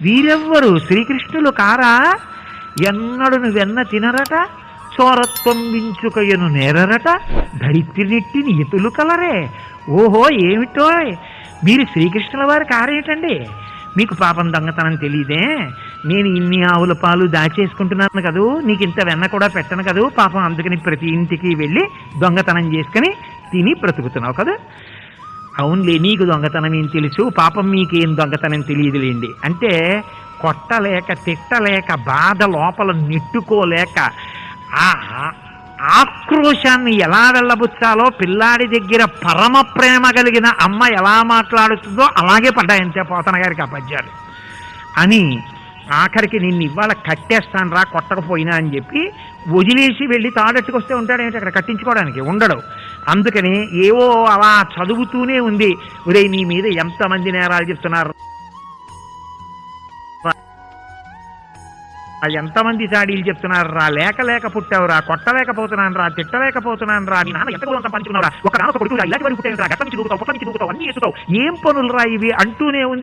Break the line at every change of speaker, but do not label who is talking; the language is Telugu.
వీరెవ్వరు శ్రీకృష్ణులు కారా? ఎన్నడును వెన్న తినరట, చోరత్వం వించుకయను నేరరట, ధరిత్రినెట్టి నియతులు కలరే. ఓహో ఏమిటో మీరు శ్రీకృష్ణుల వారి కారేటండి? మీకు పాపం దొంగతనం తెలియదే? నేను ఇన్ని ఆవుల పాలు దాచేసుకుంటున్నాను కదూ, నీకు ఇంత వెన్న కూడా పెట్టను కదూ, పాపం అందుకని ప్రతి ఇంటికి వెళ్ళి దొంగతనం చేసుకుని తిని బ్రతుకుతున్నావు కదా. అవునులే, నీకు దొంగతనం ఏం తెలుసు, పాపం మీకేం దొంగతనం తెలియదులేండి అంటే కొట్టలేక తిట్టలేక బాధ లోపల నెట్టుకోలేక ఆ ఆక్రోశాన్ని ఎలా వెళ్ళబుచ్చాలో పిల్లాడి దగ్గర పరమ ప్రేమ కలిగిన అమ్మ ఎలా మాట్లాడుతుందో అలాగే పడ్డాయంతే పోతన గారికి ఆ పద్యాలు అని. ఆఖరికి నిన్ను ఇవాళ కట్టేస్తాను రా కొట్టకపోయినా అని చెప్పి వదిలేసి వెళ్ళి తాడెట్టుకొస్తే ఉంటాడేంటి అక్కడ కట్టించుకోవడానికి? ఉండడు. అందుకని ఏవో అలా చదువుతూనే ఉంది. ఒరే నీ మీద ఎంతమంది నేరాలు చెప్తున్నారు, ఎంతమంది చాడీలు చెప్తున్నారు రా, లేక పుట్టావురా, కొట్టలేకపోతున్నాను రా, తిట్టలేకపోతున్నాను రా, నీ నాన్న ఎంత కూడా పంచుకున్నావురా, ఒక నాన్న కొడుకు ఇలాంటి వారికి పుట్టాను రా, గట్ట నుంచి దూకుతావు, పొట్ట నుంచి దూకుతావు, అన్నీ వేసుతావు, ఏం పనులు రా ఇవి అంటూనే ఉంది.